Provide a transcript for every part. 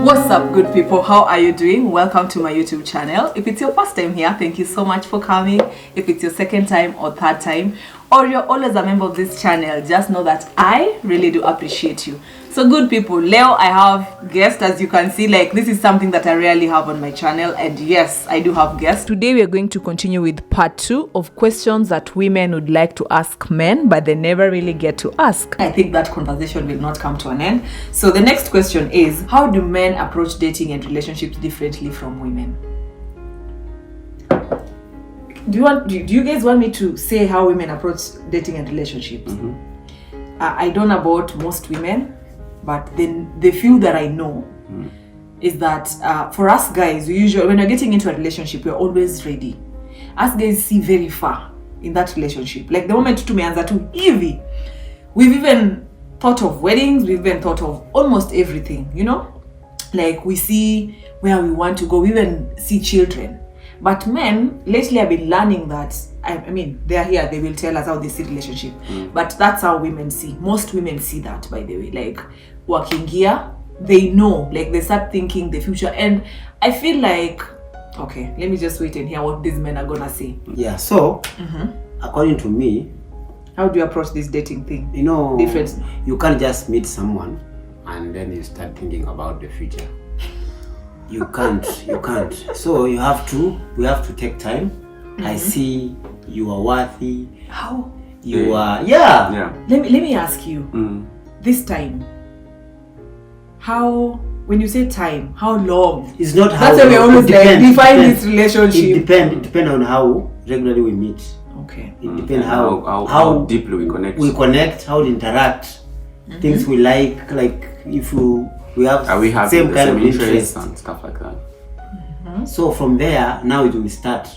What's up, good people? How are you doing? Welcome to my YouTube channel. If it's your first time here, thank you so much for coming. If it's your second time or third time, or you're always a member of this channel, just know that I really do appreciate you. So good people, Leo, I have guests. As you can see, like, this is something that I rarely have on my channel, and yes, I do have guests. Today we are going to continue with part 2 of questions that women would like to ask men, but they never really get to ask. I think that conversation will not come to an end. So the next question is, how do men approach dating and relationships differently from women? Do you guys want me to say how women approach dating and relationships? I don't know about most women, but then the few that I know is that for us guys, we usually, when we're getting into a relationship, we're always ready. Us guys see very far in that relationship. Like the moment tumeanza tu hivi, we've even thought of weddings, we've even thought of almost everything, you know? Like we see where we want to go, we even see children. But men, lately I've been learning that, I mean, they're here, they will tell us how they see relationship. But that's how women see. Most women see that, by the way. Like, working here, they know, like they start thinking the future. And I feel like, okay, let me just wait and hear what these men are gonna say. Yeah, so, according to me, how do you approach this dating thing? You know, different. You can't just meet someone and then you start thinking about the future. You can't. So we have to take time. I see you are worthy. How? You are, yeah. Let me ask you, this time, how, when you say time, how long? It's not how. That's why we always define this relationship. It depends on how regularly we meet. Okay. It depends how deeply we connect. How we interact. Things we like if we have same kind of interest and stuff like that. So from there, now it will start.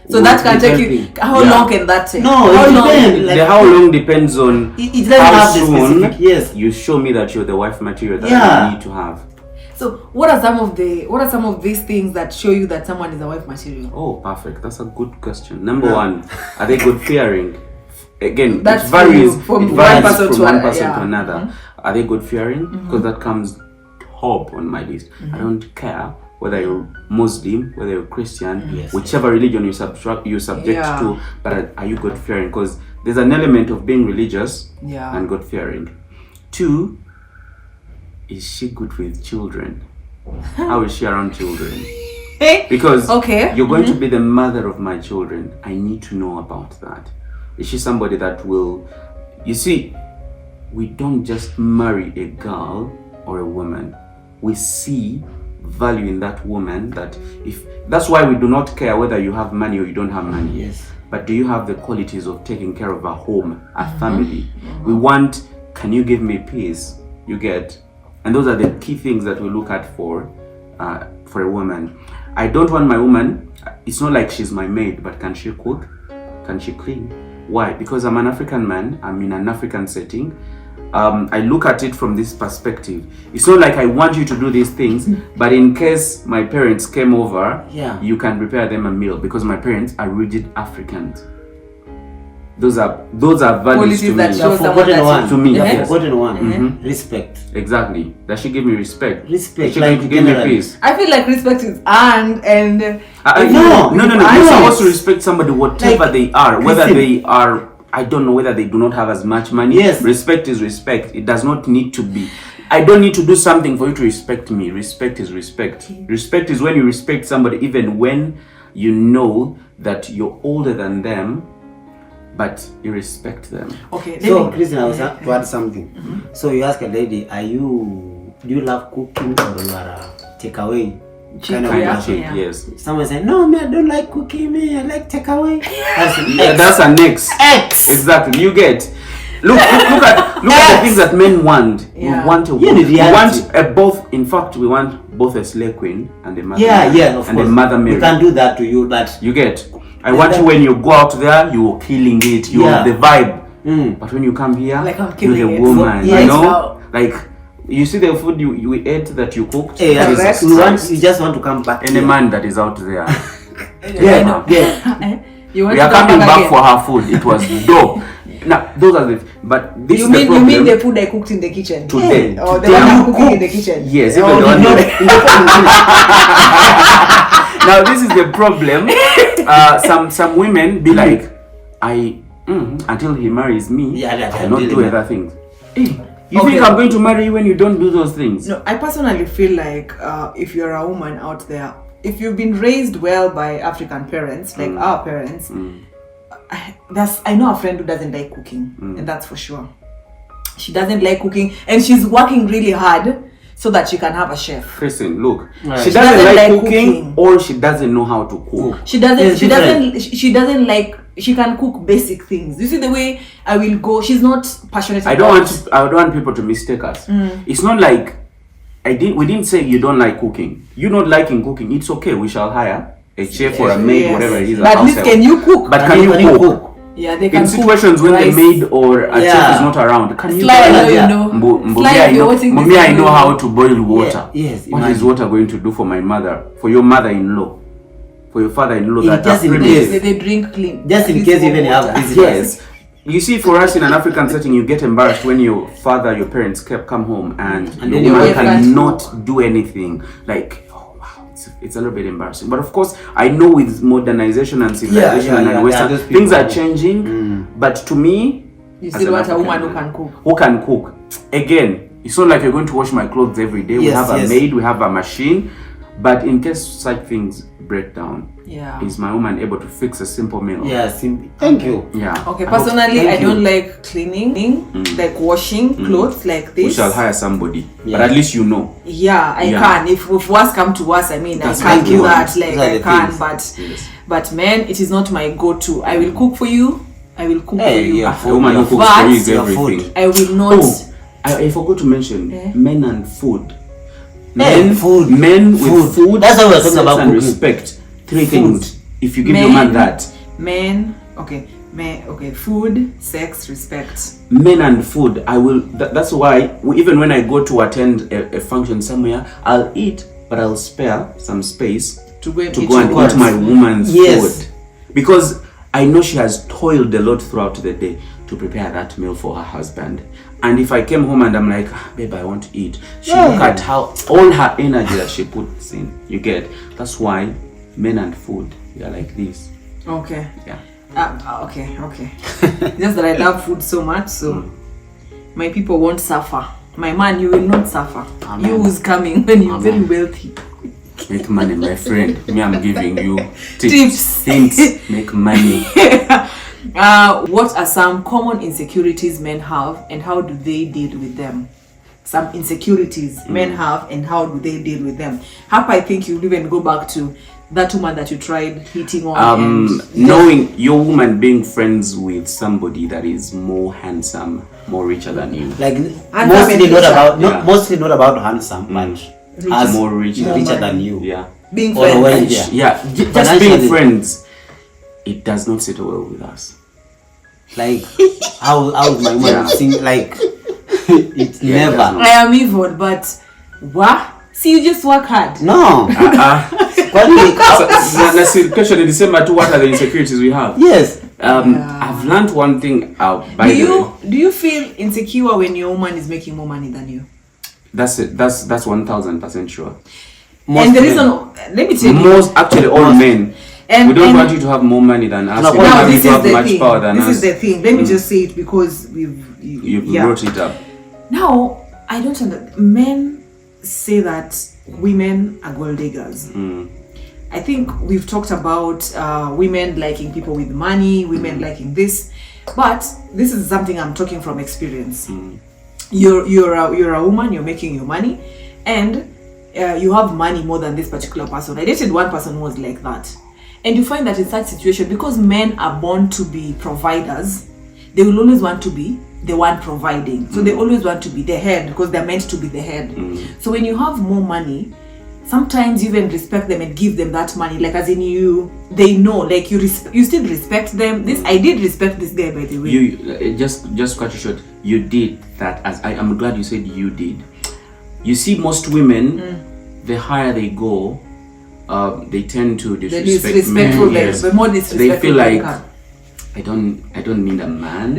So that can take you. How long can that take? No, it depends. How long depends on it how soon you show me that you're the wife material that you need to have. So what are some of these things that show you that someone is a wife material? Oh, perfect. That's a good question. Number one, are they good fearing? Again, That's it varies from one person to another. Are they good fearing? Because that comes top on my list. I don't care whether you're Muslim, whether you're Christian, whichever religion you're subject to, but are you God fearing? Because there's an element of being religious and God fearing. 2, is she good with children? How is she around children? Because you're going to be the mother of my children. I need to know about that. Is she somebody that will, you see, we don't just marry a girl or a woman. We see value in that woman. That's why we do not care whether you have money or you don't have money. Yes. But do you have the qualities of taking care of a home, a family? We want, can you give me peace? You get, and those are the key things that we look at for a woman. I don't want my woman, it's not like she's my maid, but can she cook? Can she clean? Why? Because I'm an African man, I'm in an African setting. I look at it from this perspective. It's not like I want you to do these things, but in case my parents came over, you can prepare them a meal, because my parents are rigid Africans. Those are values to me. To me, forgotten one. Respect. Exactly. Does she give me respect? Respect. She like give me peace. I feel like respect is earned and no. You're supposed to respect somebody whatever they are, whether they are. I don't know whether they do not have as much money. Yes. Respect is respect. It does not need to be. I don't need to do something for you to respect me. Respect is respect. Respect is when you respect somebody even when you know that you're older than them, but you respect them. Okay. So, Christian, I was to add something. So you ask a lady, do you love cooking or you are a takeaway? Kind of yes. Someone said, no, me, I don't like cooking, me, I like takeaway. That's an X. Exactly. You get. Look at the things that men want. We want both. In fact, we want both a slave queen and a mother. Of and course. a mother Mary. We can do that to you, but you get. I want you when you go out there, you're killing it. You're the vibe. But when you come here, like you're the woman. You know, like. You see the food you ate that you cooked? You just want to come back. And a man that is out there. We are coming back for her food. It was dope. Now those are the. But this You is the mean problem. you mean the food I cooked in the kitchen Today. or the Today one I'm you cooking in the kitchen? Yes, even the one. Now this is the problem. Some women be like, until he marries me, I'll not do other things. Hey, you think I'm going to marry you when you don't do those things? No, I personally feel like if you're a woman out there, if you've been raised well by African parents, like our parents, I know a friend who doesn't like cooking, and that's for sure. She doesn't like cooking, and she's working really hard so that she can have a chef. Kristen, look, Right. she doesn't like cooking, or she doesn't know how to cook. She doesn't. She doesn't like. She can cook basic things. You see the way I will go. She's not passionate. I don't want people to mistake us. It's not like we didn't say you don't like cooking. You not liking cooking, it's okay. We shall hire a chef or a maid, whatever it is. But at least can you cook? But can you cook? Yeah, they can. In situations when the maid or a chef is not around, can you? Mommy, I know how to boil water. Yes. What is water going to do for my mother? For your mother-in-law? For your father-in-law? They drink clean. Just in case you even have visitors. Yes. You see, for us in an African setting, you get embarrassed when your father, your parents come home and your woman cannot do anything. Like, oh wow, it's a little bit embarrassing. But of course, I know with modernization and civilization and Western, things are changing. But to me, you still want a woman who can cook. Who can cook? Again, it's not like you're going to wash my clothes every day. We have a maid, we have a machine. But in case such things break down, is my woman able to fix a simple meal? Yeah, simple. Thank you. Yeah. Okay, personally, I don't like cleaning, like washing clothes like this. We shall hire somebody, but at least you know. Yeah, I can. If worse come to worse, I mean, I can do that. Like I can, but man, it is not my go-to. I will cook for you. I will cook for you. A woman who cooks for you is everything. I will not. Oh, I forgot to mention men and food. Men with food. That's what we're talking about. And respect. Three things. If you give your man that. Food, sex, respect. Men and food. I will. That's why even when I go to attend a function somewhere, I'll eat, but I'll spare some space to go and eat my woman's food, because I know she has toiled a lot throughout the day to prepare that meal for her husband. And if I came home and I'm like, babe, I want to eat, she look at how all her energy that she puts in. You get? That's why men and food, they are like this. Okay. Yeah. Okay. Just that I love food so much, so my people won't suffer. My man, you will not suffer. Amen. You who's coming when you're very wealthy. Make money, my friend. Me, I'm giving you tips. Hints. Make money. What are some common insecurities men have, and how do they deal with them? Some insecurities men have, and how do they deal with them? Hapa, I think you'll even go back to that woman that you tried hitting on. Knowing your woman being friends with somebody that is more handsome, more richer than you. Like mostly not about handsome, but as more richer than you. Yeah. Being friends. Just being friends. It does not sit well with us. Like how my woman sing like it's never. I am evil, but what? See, you just work hard. No. Question in December too. What are the insecurities we have? Yes. I've learned one thing. Do you feel insecure when your woman is making more money than you? That's it. That's 1000% sure. And the reason, let me tell you, all men. And, we don't want you to have more money than us. We don't want you to have much power than us. This is the thing. Let me just say it because you brought it up. Now, I don't understand. Men say that women are gold diggers. I think we've talked about women liking people with money, women liking this, but this is something I'm talking from experience. You're a woman, you're making your money, and you have money more than this particular person. I dated one person who was like that. And you find that in such situation, because men are born to be providers, they will always want to be the one providing. So they always want to be the head because they're meant to be the head. So when you have more money, sometimes you even respect them and give them that money. Like as in they know, like you still respect them. I did respect this guy, by the way. You just cut it short. You did that. As I'm glad you said you did. You see, most women, the higher they go, they tend to disrespect men. The more disrespectful they feel like I don't need a man.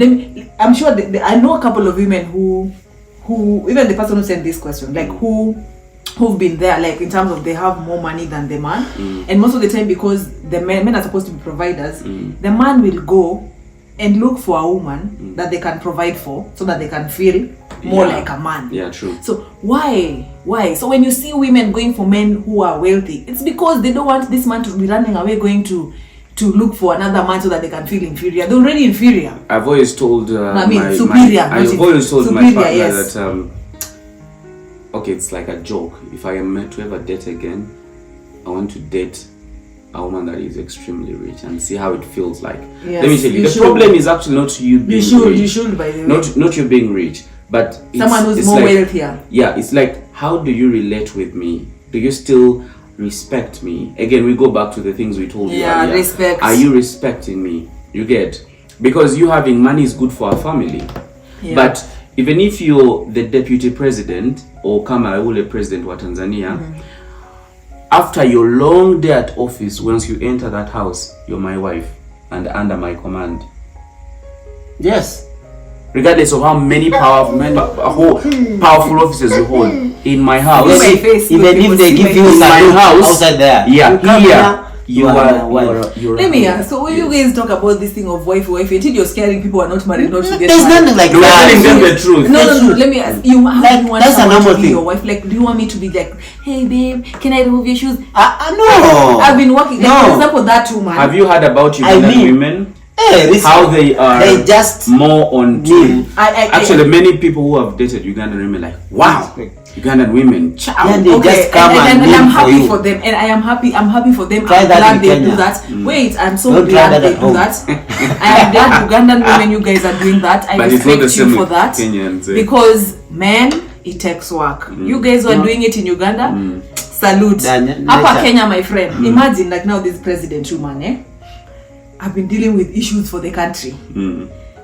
I'm sure I know a couple of women who even the person who sent this question, like who've been there, like in terms of they have more money than the man, and most of the time, because the men are supposed to be providers, the man will go and look for a woman that they can provide for, so that they can feel more like a man. Yeah, true. So why? So when you see women going for men who are wealthy, it's because they don't want this man to be running away going to look for another man so that they can feel inferior. They're already inferior. I've always told superior. I've always told my partner yes. that okay, it's like a joke. If I am to ever date again, I want to date a woman that is extremely rich and see how it feels like. Yes, let me tell you, the problem is actually not you being rich. You should, by the way. Not you being rich, but someone who's more wealthier. Yeah, it's like, how do you relate with me? Do you still respect me? Again, we go back to the things we told you earlier. Respect. Are you respecting me? You get? Because you having money is good for a family. Yeah. But even if you're the deputy president or kama ule president wa Tanzania, after your long day at office, once you enter that house, you're my wife and under my command. Yes. Regardless of how many powerful offices you hold in my house, even if they give you in my house outside there, you are. Let me ask. So when you guys talk about this thing of wife, until you're scaring people who are not married not to get married. There's nothing like that. You're telling them the truth. No. Let me ask you. How do you want someone to be your wife? Like, do you want me to be like, hey babe, can I remove your shoes? No. I've been working. Like, for example, that woman. Have you heard about Ugandan women? How they are just more on to actually many people who have dated Ugandan women like, wow, Ugandan women, and they just come and I'm happy for them, and I'm happy for them. I'm glad they do that. Wait, I'm so glad they do that. I am glad Ugandan women, you guys are doing that. I respect you for that. Kenyans, because men, it takes work. You guys were doing it in Uganda. Salute. Upper Kenya, my friend. Imagine like now this president woman, I've been dealing with issues for the country.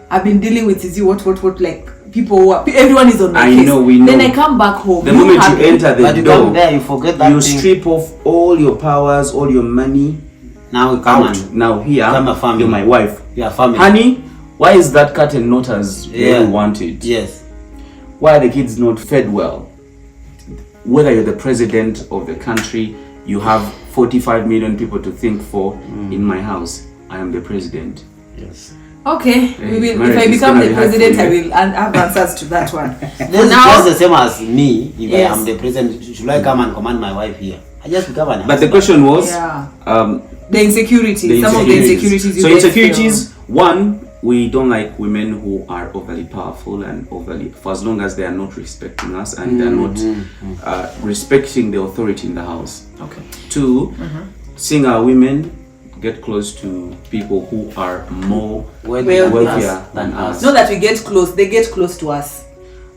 I've been dealing with what like people who are, everyone is on my case. We know. Then I come back home. The moment you enter the door, there, you forget that you strip off all your powers, all your money. Now come on. Now here, you're my wife. You're family. Honey, why is that curtain not as you want it? Yes. Why are the kids not fed well? Whether you're the president of the country, you have 45 million people to think for. In my house, I am the president. Yes. Okay, if I become the president, I will have answers to that one. That's the same as me. If I am the president, should I come and command my wife here? I just become an But the question was, the insecurity. Some of the insecurities. So insecurities. One, we don't like women who are overly powerful and for as long as they are not respecting us and they are not respecting the authority in the house. Okay. Two, seeing our women get close to people who are more wealthier than us. Not that we get close; they get close to us.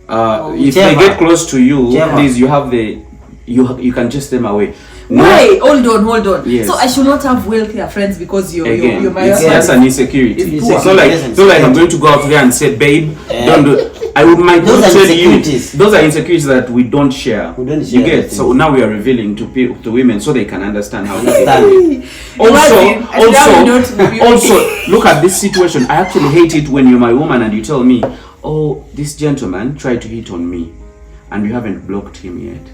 If they get close to you, please, you have you can chase them away. Why? Hold on. Yes. So I should not have wealthier friends because you're my husband. That's an insecurity. It's not like I'm going to go out there and say, babe, don't do it. I might not tell you. Those are insecurities that we don't share. You get? So now we are revealing to women so they can understand how to get it. Also, look at this situation. I actually hate it when you're my woman and you tell me, oh, this gentleman tried to hit on me and you haven't blocked him yet.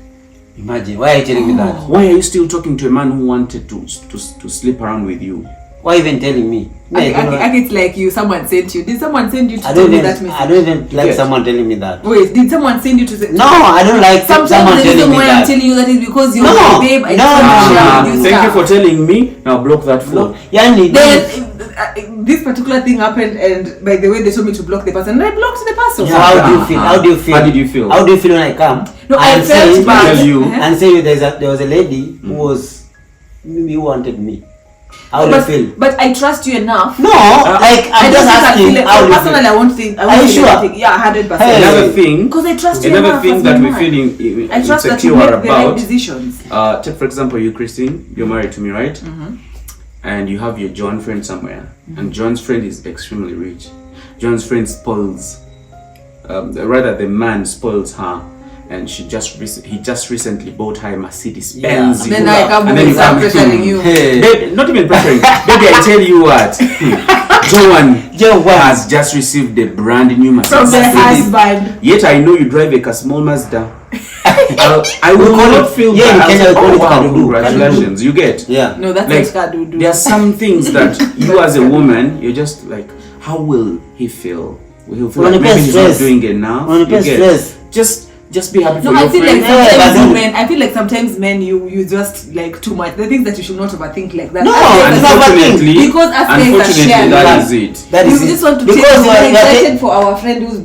Imagine, why are you telling me that? Why are you still talking to a man who wanted to sleep around with you? Why even telling me? It's like someone sent you. Did someone send you to tell me that message? I don't even like someone telling me that. Wait, did someone send you to say? No, I don't like someone telling me that. The reason why I'm telling you that is because you're my babe. Thank you for telling me. Now block that phone. This particular thing happened, and by the way, they told me to block the person, and I blocked the person. So how do you feel? How did you feel when I come? No, I felt bad. And say there was a lady who wanted me. How do you feel? But I trust you enough. No, I'm just asking. Personally, I won't think. Are you sure? Yeah, 100%. Another thing. Because I trust you enough. Another thing that we're feeling I trust that you make the right decisions. Take for example, you, Christine, you're married to me, right? And you have your John friend somewhere, and John's friend is extremely rich. John's friend spoils, rather the man spoils her, and he just recently bought her a Mercedes Benz. Then I come and start pressuring you. Babe, not even pressuring. Baby, I tell you what. Joan has just received a brand new Mercedes from the husband. Yet I know you drive a small Mazda. I will not feel bad. Wow, congratulations. You get? Yeah. No, that's like, what there are some things that you as a woman, you're just like, how will he feel? Will he feel like maybe he's not doing it now? You get? Just be happy for your friends. I feel like sometimes men, you just like too much. The things that you should not overthink like that. No, unfortunately, because that is it. That is you it. just want to because be excited for our friend who's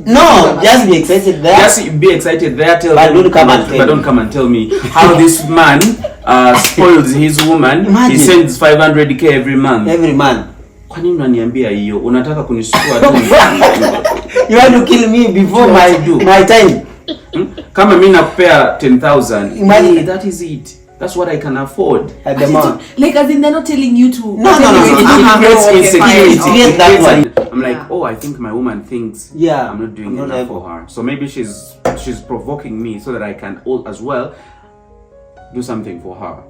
just be excited there. Just be excited there. But don't come and tell me how this man spoils his woman. Imagine. He sends 500k every month. Every month. Kwa nini unaniambia hiyo? Unataka kunisukua tu. You want to kill me before my time. Kama mimi nakupea 10,000. Imagine. That is it. That's what I can afford. At the moment. Like as in they're not telling you to. No. It creates insecurity. Okay, I'm like, oh, I think my woman thinks I'm not doing enough for her. So maybe she's provoking me so that I can as well do something for her.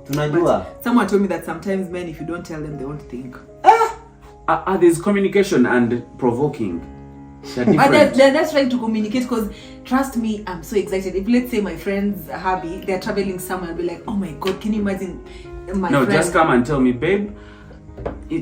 Someone told me that sometimes men, if you don't tell them, they won't think. There's communication and provoking. But they're trying to communicate, because trust me, I'm so excited. If let's say my friend's hubby, they're traveling somewhere, I'll be like, oh my god, can you imagine my friend? Just come and tell me, babe,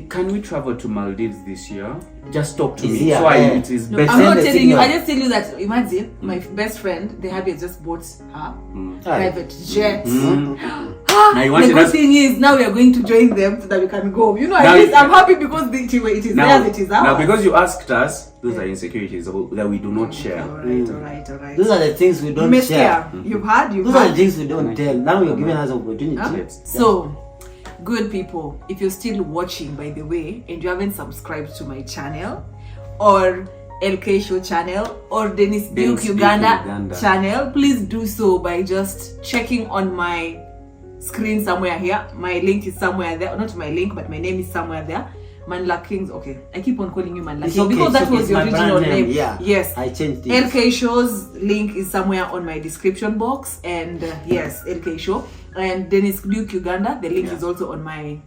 can we travel to Maldives this year? Just talk to me. So it is best. I'm not telling you. I just tell you that. Imagine my best friend, the hubby has just bought her private jet. The good thing is now we are going to join them so that we can go. You know, at least I'm happy because it is theirs, it is ours. Now, because you asked us, those are insecurities that we do not share. All right. Those are the things we don't share. You've heard. Those are the things we don't tell. Now you're giving us opportunity. So, good people, if you're still watching, by the way, and you haven't subscribed to my channel or LK Show channel or Denis Duke Uganda channel, please do so by just checking on my screen somewhere here. My link is somewhere there. Not my link, but my name is somewhere there. Manla Kings. Okay, I keep on calling you Manla Kings because that was your original name. Yeah. Yes, I changed it. LK Show's link is somewhere on my description box, and yes, LK Show. And Denis Duke Uganda, the link is also on my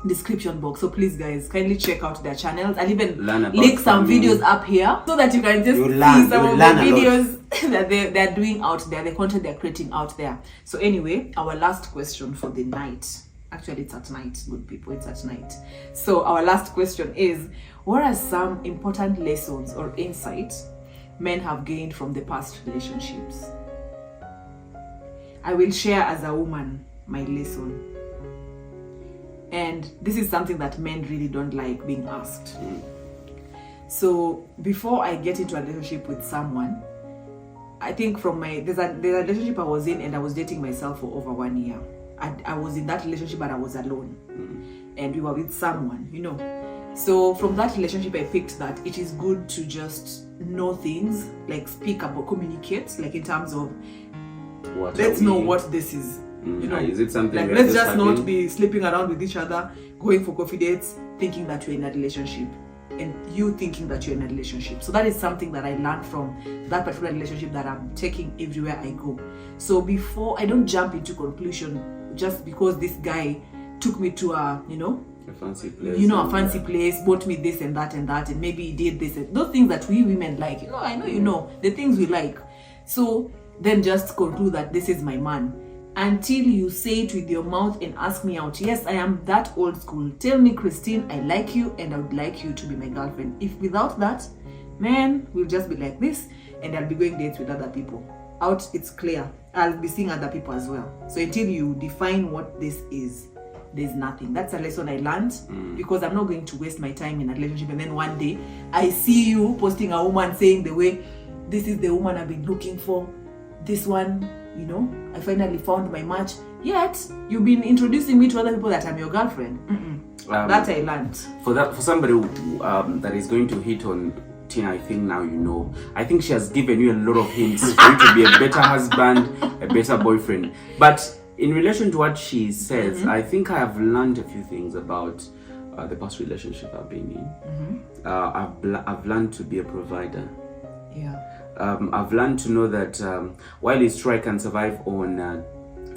description box. So please guys, kindly check out their channels. I'll even link some videos up here so that you can just see some of the videos that they're doing out there, the content they're creating out there. So anyway, our last question for the night. Actually, it's at night, good people, it's at night. So our last question is, what are some important lessons or insights men have gained from the past relationships? I will share as a woman my lesson. And this is something that men really don't like being asked. So before I get into a relationship with someone, I think from there's a relationship I was in, and I was dating myself for over 1 year. I was in that relationship, but I was alone. And we were with someone, you know. So from that relationship, I picked that it is good to just know things, like speak about, communicate, like in terms of let's know what this is. You know, is it something like let's just not be sleeping around with each other, going for coffee dates, thinking that you're in a relationship, and you thinking that you're in a relationship. So that is something that I learned from that particular relationship that I'm taking everywhere I go. So before I don't jump into conclusion just because this guy took me to a fancy place, bought me this and that, and maybe he did this, and those things that we women like. I know the things we like. So then just conclude that this is my man. Until you say it with your mouth and ask me out. Yes, I am that old school. Tell me, Christine, I like you and I would like you to be my girlfriend. If without that, man, we'll just be like this, and I'll be going dates with other people. Out, it's clear. I'll be seeing other people as well. So until you define what this is, there's nothing. That's a lesson I learned, because I'm not going to waste my time in a relationship and then one day I see you posting a woman saying the way, this is the woman I've been looking for. This one, I finally found my match. Yet you've been introducing me to other people that I'm your girlfriend. That I learned. For somebody that is going to hit on Tina, I think now I think she has given you a lot of hints for you to be a better husband, a better boyfriend. But in relation to what she says, I think I have learned a few things about the past relationship I've been in. I've learned to be a provider. I've learned to know that while it's true I can survive on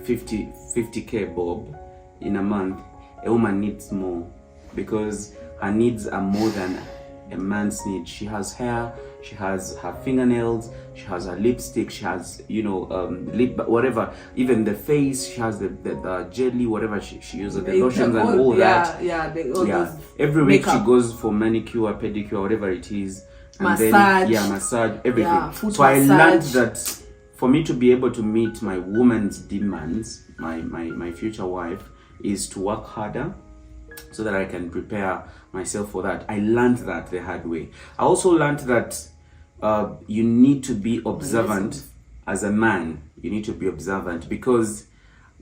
50k bob in a month, a woman needs more, because her needs are more than a man's needs. She has hair, she has her fingernails, she has her lipstick, she has, lip, whatever, even the face, she has the jelly, whatever she uses, the lotions and all that. Every week she goes for manicure, pedicure, whatever it is. And massage. Massage, everything. Foot so massage. I learned that for me to be able to meet my woman's demands, my future wife, is to work harder so that I can prepare myself for that. I learned that the hard way. I also learned that you need to be observant as a man. You need to be observant, because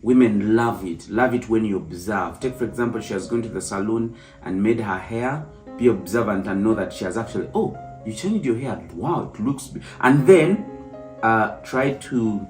women love it when you observe. Take for example, she has gone to the salon and made her hair. Be observant and know that she has actually, oh, you changed your hair, wow, it looks, and then try to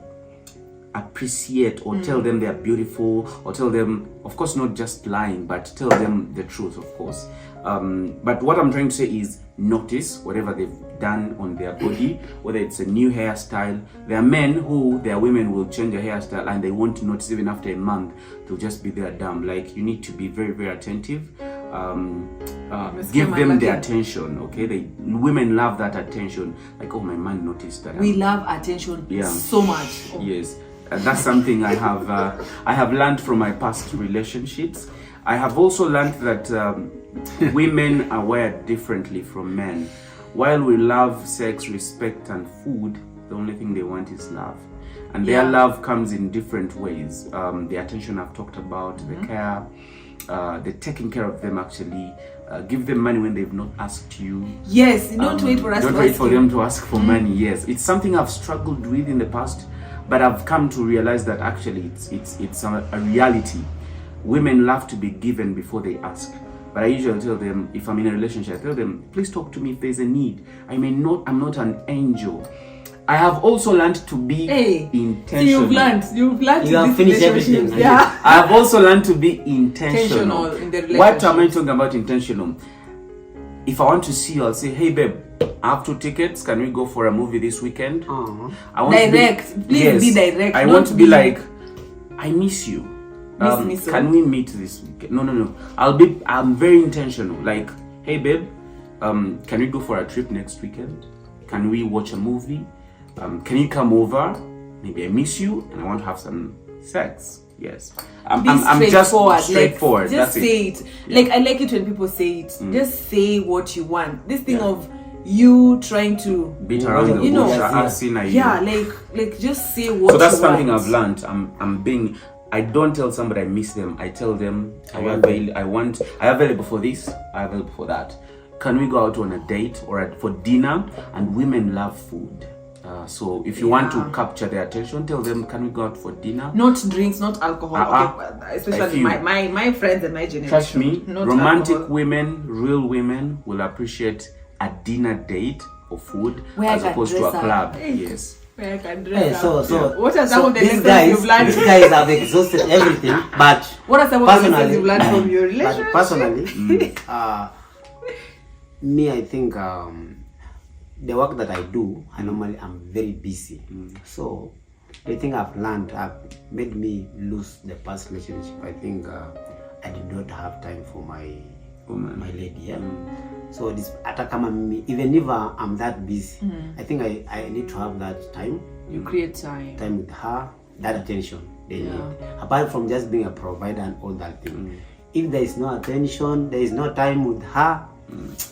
appreciate or tell them they are beautiful, or tell them, of course not just lying, but tell them the truth, of course. But what I'm trying to say is notice whatever they've done on their body, whether it's a new hairstyle. There are men who, their women will change their hairstyle and they won't notice even after a month. They'll just be there dumb. Like, you need to be very, very attentive. Give them the attention, okay? Women love that attention. Like, oh, my man noticed that. We love attention so much. Yes, that's something I have learned from my past relationships. I have also learned that women are wired differently from men. While we love sex, respect, and food, the only thing they want is love. And their love comes in different ways. The attention I've talked about, the care, the taking care of them actually. Give them money when they've not asked you. Yes, don't wait for us Don't wait for them to ask for money, yes. It's something I've struggled with in the past, but I've come to realize that actually it's a reality. Women love to be given before they ask. But I usually tell them, if I'm in a relationship, I tell them, please talk to me if there's a need. I'm not an angel. I have also learned to be intentional. So you've learned you have finished everything. Yeah. I have also learned to be intentional. In the relationship. What am I talking about intentional? If I want to see you, I'll say, hey babe, I have 2 tickets. Can we go for a movie this weekend? I want direct. Please be direct. I want to be like, I miss you. Me so. Can we meet this weekend? No. I'm very intentional. Like, hey babe, can we go for a trip next weekend? Can we watch a movie? Can you come over? Maybe I miss you and I want to have some sex. Yes. I'm just straightforward. Just say it. Yeah. Like, I like it when people say it. Just say what you want. This thing of you trying to beat around the bush. I've seen a like just say what you want. So that's something I've learned. I don't tell somebody I miss them. I tell them I'm available for this, I'm available for that. Can we go out on a date or for dinner? And women love food. So if you want to capture their attention, tell them, can we go out for dinner? Not drinks, not alcohol. Okay, especially my friends and my generation. Trust me, not romantic alcohol. Women, real women will appreciate a dinner date or food as opposed to a club. Yes. Where I can dress so what are some of the these lessons you've learned? These guys have exhausted everything, but what are some of the lessons you've learned from your relationship? But personally, me, I think the work that I do, I'm very busy. So the thing I've learned have made me lose the past relationship. I think I did not have time for my lady. Yeah. So this even if I'm that busy, I think I need to have that time. You create time with her, that attention they need. Apart from just being a provider and all that thing. If there is no attention, there is no time with her,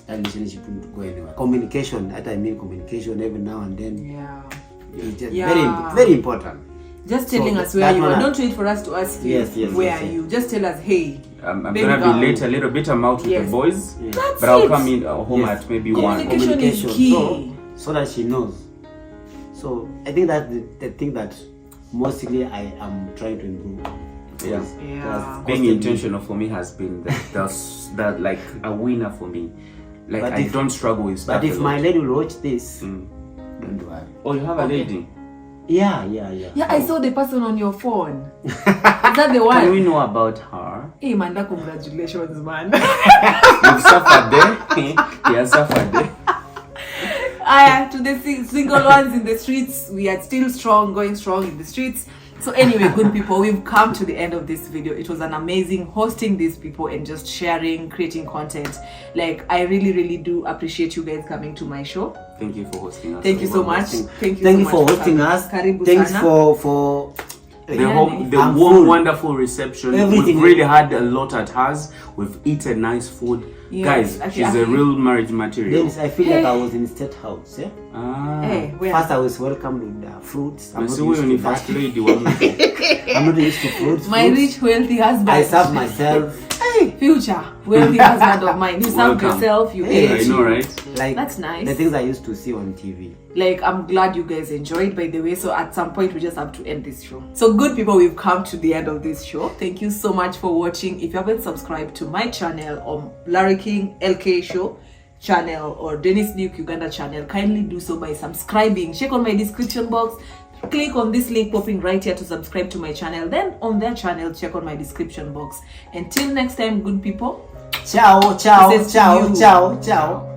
that relationship won't go anywhere. Communication, communication every now and then. It's just very, very important. Just telling us where you are. Don't wait for us to ask you where are you. Just tell us, hey. I'm gonna be late a little bit. I'm out with the boys, but I'll come in home at maybe 1. Communication is key. So that she knows. So I think that's the thing that mostly I am trying to improve. Being intentional for me has been that like a winner for me. Like, I don't struggle with stuff. But if my lady will watch this, don't worry. Oh, you have a lady? Yeah, I saw the person on your phone. Is that the one? Can we know about her? Hey, Manda, congratulations, man. You've suffered there. He has suffered there. To the single ones in the streets, we are still strong, going strong in the streets. So anyway, good people, we've come to the end of this video. It was an amazing hosting these people and just sharing, creating content. Like, I really do appreciate you guys coming to my show. Thank you for hosting us. Thank you so much. Thank you for hosting us. Thanks for the warm, wonderful reception. Everything. We've really had a lot at hers. We've eaten nice food. Yes, guys, she's a real marriage material. Dennis, I feel like I was in State House. Yeah? First I was welcomed with fruits. I'm not used to fruits. My rich, wealthy husband. I serve myself. Future wealthy husband of mine. You serve yourself, you ate. I know, right? Like, that's nice. The things I used to see on TV. Like, I'm glad you guys enjoyed, by the way. So at some point we just have to end this show. So good people, we've come to the end of this show. Thank you so much for watching. If you haven't subscribed to my channel or Larry King LK Show channel or Denis Duke Uganda channel, kindly do so by subscribing. Check on my description box. Click on this link popping right here to subscribe to my channel. Then on their channel, check on my description box. Until next time, good people. Ciao, ciao, ciao, ciao, ciao.